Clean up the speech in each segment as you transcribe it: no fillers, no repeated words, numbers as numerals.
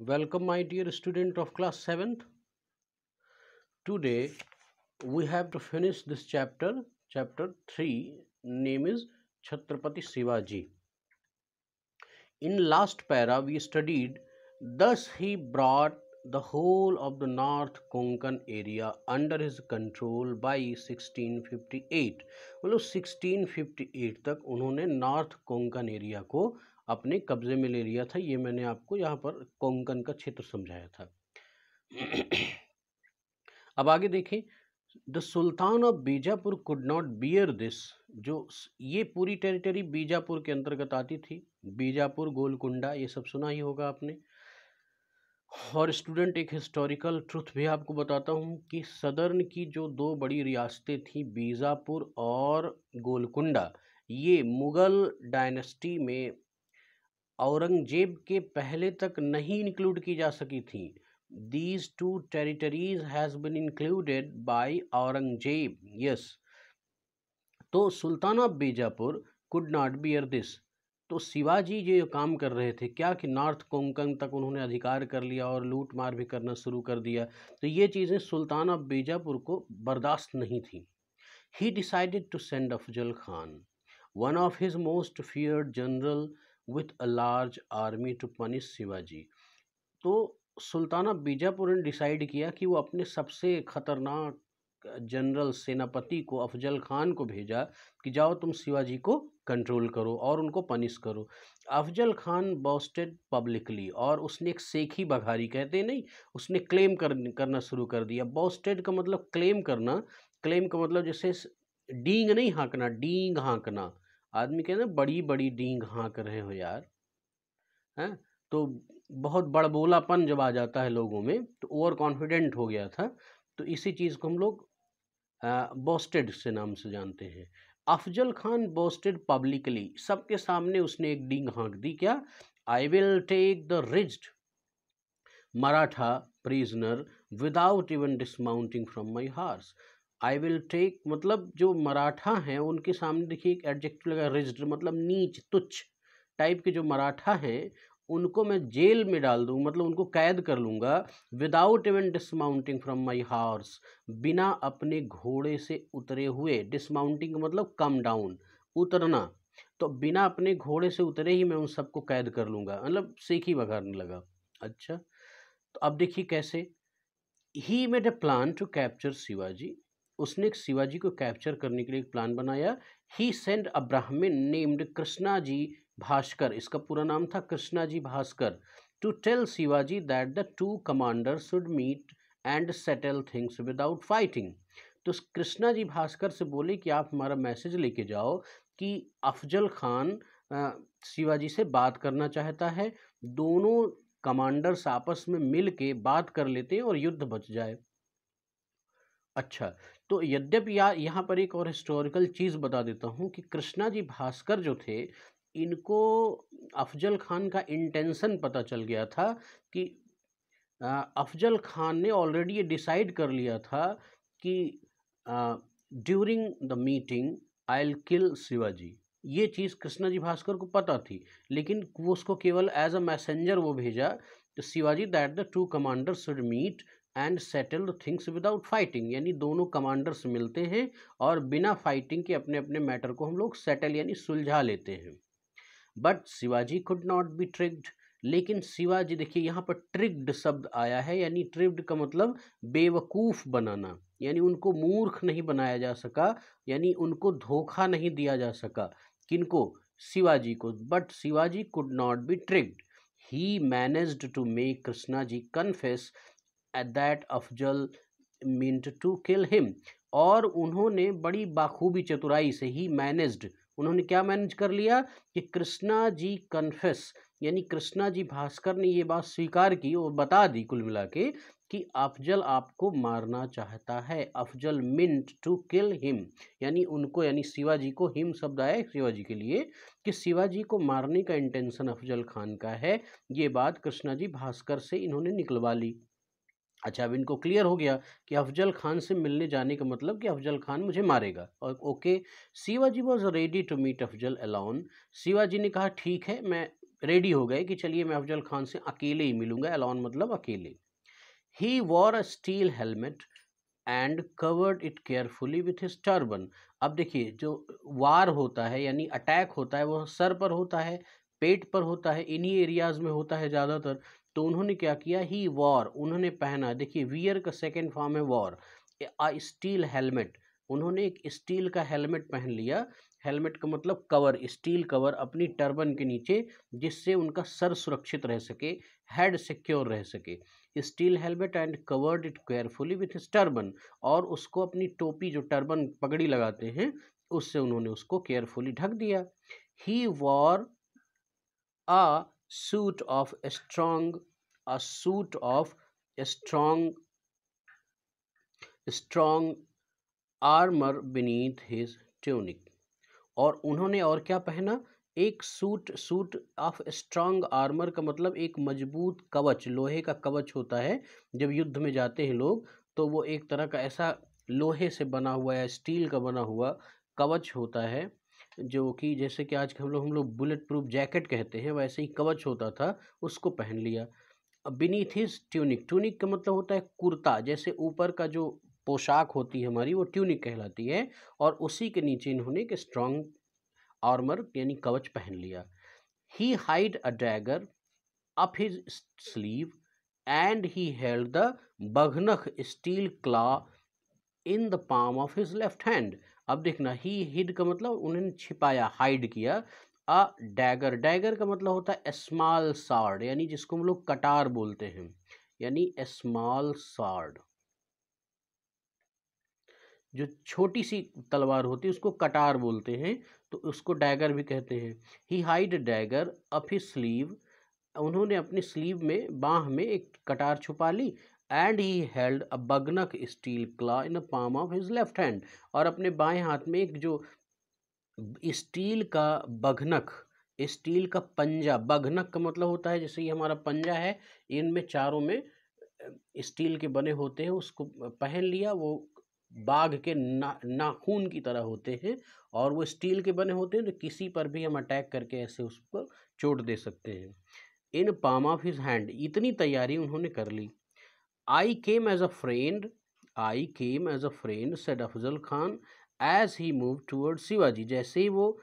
Welcome, my dear student of class 7th. Today we have to finish this chapter 3. Name is Chhatrapati Shivaji. In last para we studied, thus he brought the whole of the North Konkan area under his control by 1658. मतलब 1658 तक उन्होंने north Konkan area को अपने कब्जे में ले लिया था। ये मैंने आपको यहाँ पर कोंकण का क्षेत्र समझाया था। अब आगे देखें, the sultan of Bijapur could not bear this. जो ये पूरी टेरिटरी बीजापुर के अंतर्गत आती थी, बीजापुर, गोलकुंडा, ये सब सुना ही होगा आपने। और स्टूडेंट, एक हिस्टोरिकल ट्रुथ भी आपको बताता हूँ कि सदर्न की जो दो बड़ी रियासतें थी, बीजापुर और गोलकुंडा, ये मुगल डायनेस्टी में औरंगजेब के पहले तक नहीं इंक्लूड की जा सकी थी। These two territories has been included by Aurangzeb. Yes. तो sultan of Bijapur could not bear this. तो शिवाजी जो काम कर रहे थे क्या कि नॉर्थ कोंकण तक उन्होंने अधिकार कर लिया और लूट मार भी करना शुरू कर दिया। तो ये चीज़ें सुल्तान ऑफ बीजापुर को बर्दाश्त नहीं थी। He decided to send Afzal Khan, one of his most feared general, with a large army to punish Shivaji. तो सुल्तान ऑफ बीजापुर ने डिसाइड किया कि वो अपने सबसे खतरनाक जनरल सेनापति को, अफजल खान को भेजा कि जाओ तुम शिवाजी को कंट्रोल करो और उनको पनिश करो। अफजल खान बॉस्टेड पब्लिकली, और उसने एक सेखी बघारी, कहते नहीं, उसने क्लेम करना शुरू कर दिया। बॉस्टेड का मतलब क्लेम करना, क्लेम का मतलब जैसे डींग नहीं हाँकना, डींग हाँकना। आदमी कहते हैं बड़ी बड़ी डींग हाँक रहे हो यार, हैं? तो बहुत बड़बोलापन जब आ जाता है लोगों में तो ओवर कॉन्फिडेंट हो गया था। तो इसी चीज़ को हम लोग बॉस्टेड से नाम से जानते हैं। अफजल खान बॉस्टेड पब्लिकली, सबके सामने उसने एक डींग हाँक दी। क्या? I will take the wretched Maratha prisoner without even dismounting from my horse. I will take मतलब जो मराठा हैं उनके सामने, देखिए एक एडजेक्टिव लगा, रिज्ड मतलब नीच, तुच्छ टाइप के जो मराठा हैं उनको मैं जेल में डाल दूँ, मतलब उनको कैद कर लूँगा। Without even dismounting from my horse, बिना अपने घोड़े से उतरे हुए। डिसमाउंटिंग मतलब कम डाउन, उतरना। तो बिना अपने घोड़े से उतरे ही मैं उन सबको कैद कर लूँगा, मतलब सेखी बघारने लगा। अच्छा, तो अब देखिए कैसे। He made a plan to capture Shivaji. उसने शिवाजी को कैप्चर करने के लिए एक प्लान बनाया। ही सेंड अ ब्राह्मण नेम्ड कृष्णा जी भास्कर, इसका पूरा नाम था Krishna ji Bhaskar, to tell Shivaji that the two commanders should meet and settle things without fighting. तो कृष्णा जी भास्कर से बोले कि आप हमारा मैसेज लेके जाओ कि अफजल खान शिवाजी से बात करना चाहता है, दोनों कमांडर्स आपस में मिल के बात कर लेते हैं और युद्ध बच जाए। अच्छा, तो यद्यपि यहाँ पर एक और हिस्टोरिकल चीज़ बता देता हूँ कि कृष्णा जी भास्कर जो थे, इनको अफजल खान का इंटेंशन पता चल गया था कि अफजल खान ने ऑलरेडी ये डिसाइड कर लिया था कि during the meeting I will kill Shivaji. ये चीज़ कृष्णा जी भास्कर को पता थी, लेकिन वो उसको केवल एज अ मैसेंजर वो भेजा तो Shivaji that the two commanders should meet and settle the things without fighting, यानी दोनों कमांडर्स मिलते हैं और बिना फाइटिंग के अपने अपने मैटर को हम लोग सेटल यानी सुलझा लेते हैं। But Shivaji could not be tricked, लेकिन शिवाजी, देखिए यहाँ पर ट्रिक्ड शब्द आया है, यानी ट्रिक्ड का मतलब बेवकूफ़ बनाना, यानी उनको मूर्ख नहीं बनाया जा सका, यानी उनको धोखा नहीं दिया जा सका। किनको? शिवाजी को। But Shivaji could not be tricked. He managed to make Krishna ji confess that Afzal meant to kill him. और उन्होंने बड़ी बाखूबी चतुराई से ही मैनेज्ड, उन्होंने क्या मैनेज कर लिया कि कृष्णा जी कन्फेस, यानी कृष्णा जी भास्कर ने ये बात स्वीकार की और बता दी कुल मिला के कि अफजल आपको मारना चाहता है। Afzal meant to kill him, यानी उनको, यानी शिवाजी को, हिम शब्द आया शिवाजी के लिए कि शिवाजी को मारने का इंटेंशन अफजल खान का है। ये बात कृष्णा जी भास्कर से इन्होंने निकलवा ली। अच्छा, अब इनको क्लियर हो गया कि अफजल खान से मिलने जाने का मतलब कि अफजल खान मुझे मारेगा। और okay, Shivaji was ready to meet Afzal alone. Shivaji ने कहा ठीक है, मैं रेडी हो गए कि चलिए मैं अफजल खान से अकेले ही मिलूंगा, एलॉन मतलब अकेले। He wore a steel helmet and covered it carefully with his turban. अब देखिए, जो वार होता है यानी अटैक होता है वो सर पर होता है, पेट पर होता है, इन्हीं एरियाज में होता है ज़्यादातर। तो उन्होंने क्या किया, ही वॉर, उन्होंने पहना, देखिए वियर का सेकेंड फॉर्म है वॉर, अ स्टील हेलमेट, उन्होंने एक स्टील का हेलमेट पहन लिया। हेलमेट का मतलब कवर, स्टील कवर अपनी टर्बन के नीचे, जिससे उनका सर सुरक्षित रह सके, हेड सिक्योर रह सके। Steel helmet and covered it carefully with his turban, और उसको अपनी टोपी, जो टर्बन पगड़ी लगाते हैं, उससे उन्होंने उसको केयरफुली ढक दिया। ही war a suit of strong a suit of strong strong armor beneath his tunic, और उन्होंने और क्या पहना, एक सूट ऑफ स्ट्रांग आर्मर का मतलब एक मजबूत कवच, लोहे का कवच होता है। जब युद्ध में जाते हैं लोग तो वो एक तरह का ऐसा लोहे से बना हुआ या स्टील का बना हुआ कवच होता है, जो कि जैसे कि आज हम लोग बुलेट प्रूफ जैकेट कहते हैं, वैसे ही कवच होता था, उसको पहन लिया। बीनीथ हिज ट्यूनिक, ट्यूनिक का मतलब होता है कुर्ता, जैसे ऊपर का जो पोशाक होती है हमारी वो ट्यूनिक कहलाती है, और उसी के नीचे इन्होंने एक स्ट्रॉन्ग आर्मर यानी कवच पहन लिया। He hide a dagger up his sleeve and he held the baghnakh steel claw in the palm of his left hand. अब देखना, ही हिड का मतलब उन्होंने छिपाया, हाइड किया। अ डैगर, डैगर का मतलब होता है स्मॉल सार्ड, यानी जिसको हम लोग कटार बोलते हैं, यानी स्मॉल सार्ड, जो छोटी सी तलवार होती है उसको कटार बोलते हैं, तो उसको डैगर भी कहते हैं। He hide dagger up his sleeve, उन्होंने अपनी स्लीव में, बाह में एक कटार छुपा ली। And he held a baghnakh steel claw in the palm of his left hand, और अपने बाएं हाथ में एक जो स्टील का बघनक, स्टील का पंजा, बघनक का मतलब होता है जैसे ये हमारा पंजा है, इनमें चारों में स्टील के बने होते हैं, उसको पहन लिया। वो बाघ के नाखून की तरह होते हैं, और वो स्टील के बने होते हैं, तो किसी पर भी हम अटैक करके ऐसे उसको चोट दे सकते हैं। In palm of his hand, इतनी तैयारी उन्होंने कर ली। I came as a friend, I came as a friend said Afzal Khan as he move toward Shivaji. जैसे ही वो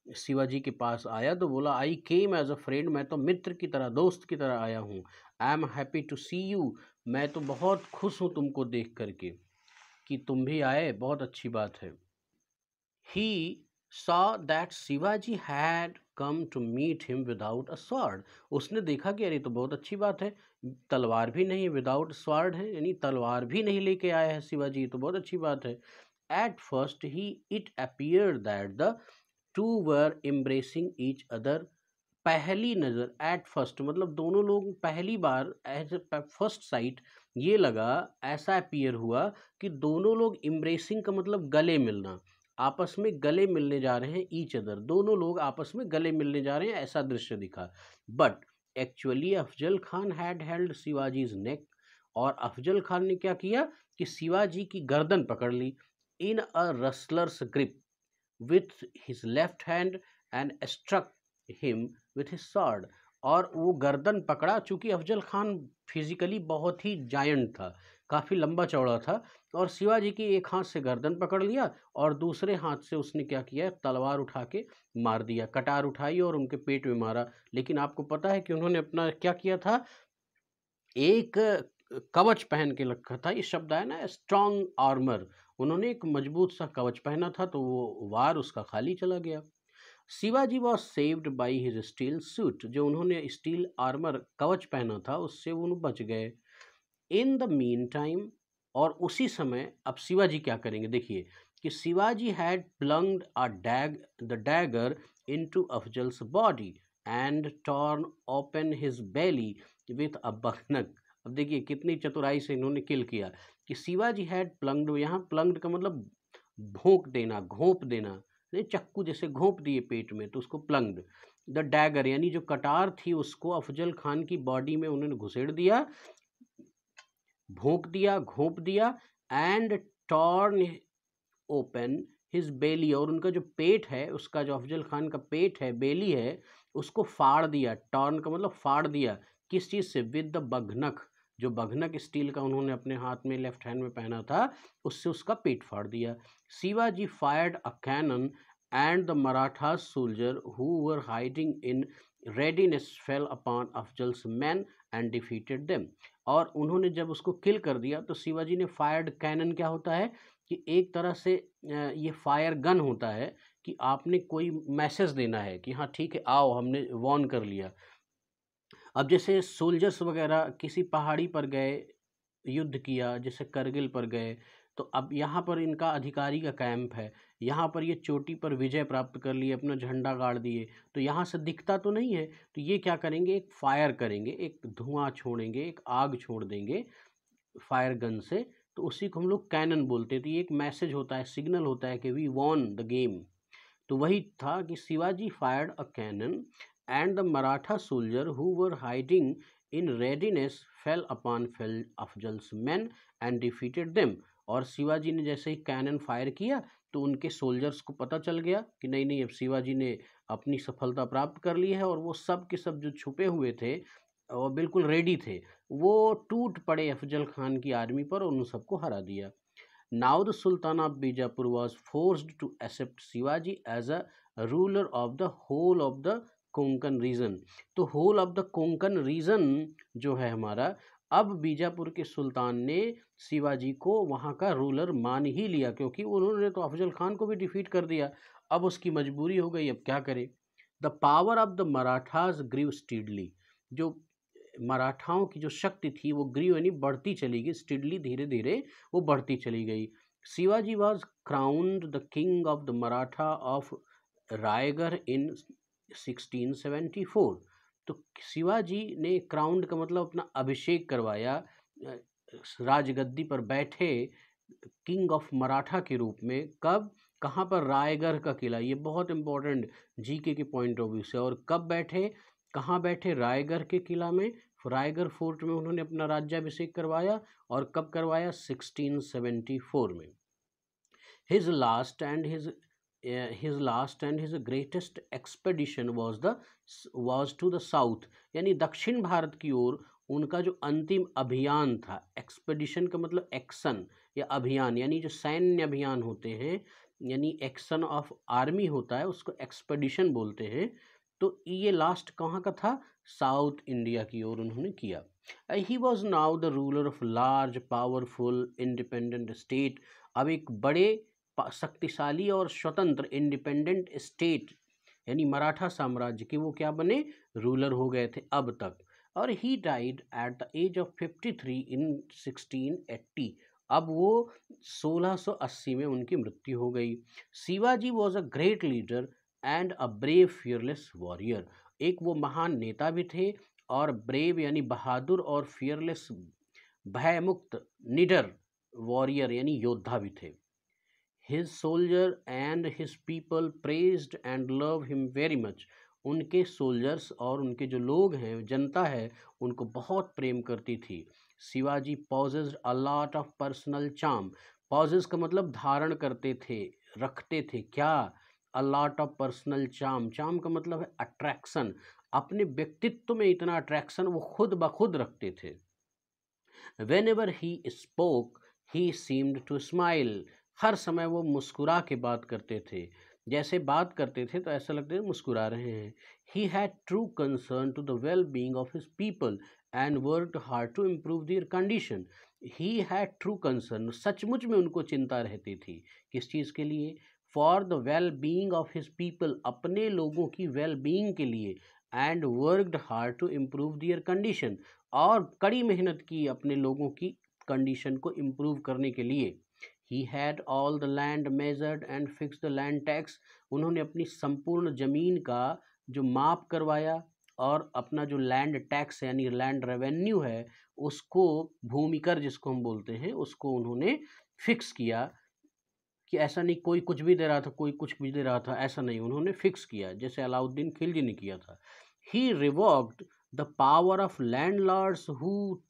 शिवाजी के पास आया तो बोला, आई केम एज अ फ्रेंड, मैं तो मित्र की तरह, दोस्त की तरह आया हूँ। I am happy to see you, मैं तो बहुत खुश हूँ तुमको देख करके, कि तुम भी आए, बहुत अच्छी बात है। He saw that Shivaji had come to meet him without a sword. उसने देखा कि अरे तो बहुत अच्छी बात है, तलवार भी नहीं, विदाउट स्वॉर्ड है, यानी तलवार भी नहीं लेके आया है शिवाजी, तो बहुत अच्छी बात है। At first he it appeared that the two were embracing each other. पहली नज़र, एट फर्स्ट मतलब दोनों लोग पहली बार, एज फर्स्ट साइट, ये लगा, ऐसा अपीयर हुआ कि दोनों लोग इम्ब्रेसिंग का मतलब गले मिलना, आपस में गले मिलने जा रहे हैं, ईच अदर, दोनों लोग आपस में गले मिलने जा रहे हैं, ऐसा दृश्य दिखा। But actually Afzal Khan had held Shivaji's neck, और अफजल खान ने क्या किया कि शिवाजी की गर्दन पकड़ ली, in a wrestler's grip with his left hand and struck him with his sword. और वो गर्दन पकड़ा, चूंकि अफजल खान फिजिकली बहुत ही जायंट था, काफ़ी लंबा चौड़ा था, और शिवाजी की एक हाथ से गर्दन पकड़ लिया और दूसरे हाथ से उसने क्या किया, तलवार उठा के मार दिया, कटार उठाई और उनके पेट में मारा। लेकिन आपको पता है कि उन्होंने अपना क्या किया था, एक कवच पहन के रखा था, इस शब्द है ना स्ट्रॉन्ग आर्मर, उन्होंने एक मजबूत सा कवच पहना था, तो वो वार उसका खाली चला गया। Shivaji was saved by his steel suit, जो उन्होंने स्टील आर्मर कवच पहना था उससे वो बच गए। इन द मीन टाइम, और उसी समय अब शिवाजी क्या करेंगे, देखिए कि Shivaji had plunged a the dagger into Afzal's body and torn open his belly with a baghnakh. अब देखिए कितनी चतुराई से इन्होंने किल किया, कि शिवाजी हैड प्लंग्ड, यहाँ प्लंग्ड का मतलब भोंक देना, घोंप देना, चक्कू जैसे घोंप दिए पेट में, तो उसको प्लंग्ड। द डैगर यानी जो कटार थी उसको अफजल खान की बॉडी में उन्होंने घुसेड़ दिया, भोंक दिया, घोंप दिया। एंड टॉर्न ओपन हिज बेली, और उनका जो पेट है, उसका जो अफजल खान का पेट है, बेली है, उसको फाड़ दिया, टर्न का मतलब फाड़ दिया, किस चीज़ से? विद द बघनक, जो बघनक स्टील का उन्होंने अपने हाथ में लेफ्ट हैंड में पहना था, उससे उसका पेट फाड़ दिया। Shivaji fired a cannon and the Maratha soldier who were hiding in readiness fell upon Afzal's man and defeated them. और उन्होंने जब उसको किल कर दिया तो शिवाजी ने फायर्ड कैनन, क्या होता है कि एक तरह से ये फायर गन होता है कि आपने कोई मैसेज देना है कि हाँ ठीक है आओ, हमने वॉर्न कर लिया। अब जैसे सोल्जर्स वगैरह किसी पहाड़ी पर गए, युद्ध किया, जैसे करगिल पर गए, तो अब यहाँ पर इनका अधिकारी का कैंप है, यहाँ पर ये चोटी पर विजय प्राप्त कर लिए, अपना झंडा गाड़ दिए, तो यहाँ से दिखता तो नहीं है, तो ये क्या करेंगे, एक फायर करेंगे, एक धुआं छोड़ेंगे, एक आग छोड़ देंगे फायर गन से, तो उसी को हम लोग कैनन बोलते हैं। तो ये एक मैसेज होता है, सिग्नल होता है कि वी वॉन द गेम। तो वही था कि Shivaji fired a cannon and the Maratha soldier who were hiding in readiness fell upon Afzal's man and defeated them. और शिवाजी ने जैसे ही कैनन फायर किया तो उनके सोल्जर्स को पता चल गया कि नहीं नहीं, अब शिवाजी ने अपनी सफलता प्राप्त कर ली है, और वो सब के सब जो छुपे हुए थे और बिल्कुल रेडी थे, वो टूट पड़े अफजल खान की आर्मी पर और उन सबको हरा दिया। Now the Sultan of Bijapur was forced to accept Shivaji as a ruler of the whole of the Konkan region। तो whole of the Konkan region जो है हमारा, अब बीजापुर के सुल्तान ने शिवाजी को वहाँ का रूलर मान ही लिया, क्योंकि उन्होंने तो अफजल खान को भी डिफीट कर दिया। अब उसकी मजबूरी हो गई, अब क्या करे। The power of the Marathas grew steadily, जो मराठाओं की जो शक्ति थी वो ग्रीव यानी बढ़ती चली गई, स्टीडली धीरे धीरे वो बढ़ती चली गई। Shivaji was crowned the king of the Maratha of Raigad in 1674। तो शिवाजी ने क्राउंड का मतलब अपना अभिषेक करवाया, राजगद्दी पर बैठे किंग ऑफ मराठा के रूप में। कब, कहाँ पर? रायगढ़ का किला, ये बहुत इंपॉर्टेंट जीके के पॉइंट ऑफ व्यू से। और कब बैठे, कहाँ बैठे? रायगढ़ के किला में, रायगढ़ फोर्ट में उन्होंने अपना राज्याभिषेक करवाया। और कब करवाया? 1674 में। His last and his greatest expedition was to the south, यानी दक्षिण भारत की ओर उनका जो अंतिम अभियान था। एक्सपेडिशन का मतलब एक्शन या अभियान, यानी जो सैन्य अभियान होते हैं, यानी एक्शन ऑफ आर्मी होता है, उसको एक्सपेडिशन बोलते हैं। तो ये लास्ट कहाँ का था? साउथ इंडिया की ओर उन्होंने किया। He was now the ruler of large powerful independent state. अब एक बड़े शक्तिशाली और स्वतंत्र इंडिपेंडेंट स्टेट यानी मराठा साम्राज्य के वो क्या बने? रूलर हो गए थे अब तक। और he died at the age of 53 in 1680। अब वो 1680 में उनकी मृत्यु हो गई। Shivaji was a great leader and a brave fearless warrior. एक वो महान नेता भी थे और ब्रेव यानी बहादुर और फियरलेस भयमुक्त निडर वॉरियर यानी योद्धा भी थे। His soldier and his people praised and loved him very much। उनके सोल्जर्स और उनके जो लोग हैं, जनता है, उनको बहुत प्रेम करती थी। Shivaji possessed a lot of personal charm। possess का मतलब धारण करते थे, रखते थे क्या? a lot of personal charm। charm का मतलब है अट्रैक्शन, अपने व्यक्तित्व में इतना अट्रैक्शन वो खुद ब खुद रखते थे। Whenever he spoke, he seemed to smile। हर समय वो मुस्कुरा के बात करते थे, जैसे बात करते थे तो ऐसा लगता है मुस्कुरा रहे हैं। He had true concern to the well-being of his people and worked hard to improve their condition। He had true concern, सचमुच में उनको चिंता रहती थी, किस चीज़ के लिए? For the well-being of his people, अपने लोगों की well-being के लिए। and worked hard to improve their condition, और कड़ी मेहनत की अपने लोगों की कंडीशन को इम्प्रूव करने के लिए। He had all the land measured and fixed the land tax। उन्होंने अपनी संपूर्ण जमीन का जो माप करवाया और अपना जो लैंड टैक्स यानी लैंड रेवेन्यू है उसको, भूमि कर जिसको हम बोलते हैं, उसको उन्होंने फिक्स किया। कि ऐसा नहीं कोई कुछ भी दे रहा था, कोई कुछ भी दे रहा था, ऐसा नहीं, उन्होंने फिक्स किया, जैसे अलाउद्दीन खिलजी ने किया था। He revoked the power of landlords who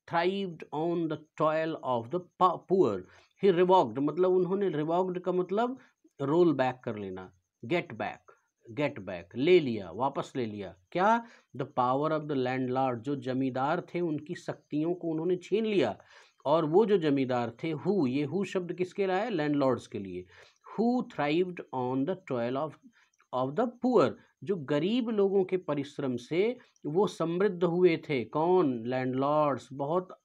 thrived on the toil of the poor। He revoked मतलब उन्होंने, revoked का मतलब रोल बैक कर लेना, गेट बैक, गेट बैक, ले लिया, वापस ले लिया। क्या? The power of the landlord, जो जमींदार थे उनकी शक्तियों को उन्होंने छीन लिया। और वो जो जमींदार थे, हु, ये हु शब्द किसके लिए है? लैंडलॉर्ड्स के लिए। Who thrived on the toil of the poor, जो गरीब लोगों के परिश्रम से वो समृद्ध हुए थे। कौन? लैंडलॉर्ड्स, बहुत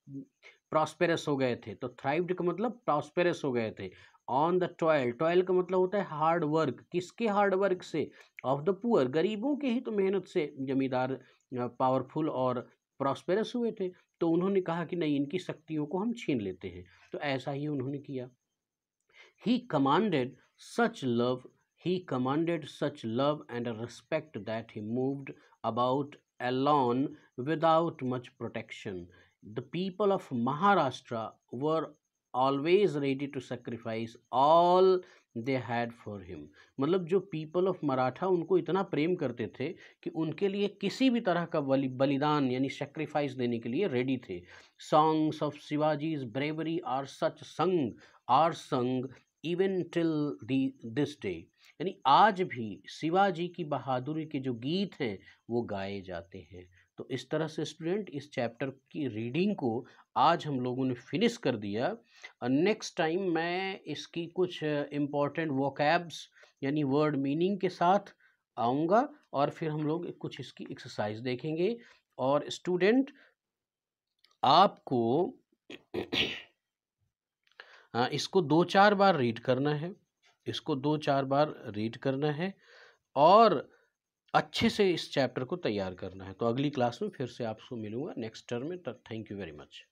प्रॉस्पेरस हो गए थे। तो थ्राइव्ड का मतलब प्रॉस्पेरस हो गए थे। ऑन द टॉयल, टॉयल का मतलब होता है हार्ड वर्क, किसके हार्ड वर्क से? ऑफ द पुअर, गरीबों के ही तो मेहनत से जमींदार पावरफुल और प्रॉस्पेरस हुए थे। तो उन्होंने कहा कि नहीं, इनकी शक्तियों को हम छीन लेते हैं। तो ऐसा ही उन्होंने किया। He commanded such love, he commanded such love and respect that he moved about alone without much protection. The people of Maharashtra were always ready to sacrifice all they had for him. मतलब जो people of Maratha उनको इतना प्रेम करते थे कि उनके लिए किसी भी तरह का बलिदान यानी सेक्रीफाइस देने के लिए रेडी थे। Songs of Shivaji's bravery are sung even till this day, यानी आज भी शिवाजी की बहादुरी के जो गीत हैं वो गाए जाते हैं। तो इस तरह से स्टूडेंट इस चैप्टर की रीडिंग को आज हम लोगों ने फिनिश कर दिया। नेक्स्ट टाइम मैं इसकी कुछ इम्पोर्टेंट वोकैब्स यानी वर्ड मीनिंग के साथ आऊँगा और फिर हम लोग कुछ इसकी एक्सरसाइज देखेंगे। और स्टूडेंट आपको इसको 2-4 बार रीड करना है, इसको 2-4 बार रीड करना है और अच्छे से इस चैप्टर को तैयार करना है। तो अगली क्लास में फिर से आपसे मिलूंगा नेक्स्ट टर्म में। तब थैंक यू वेरी मच।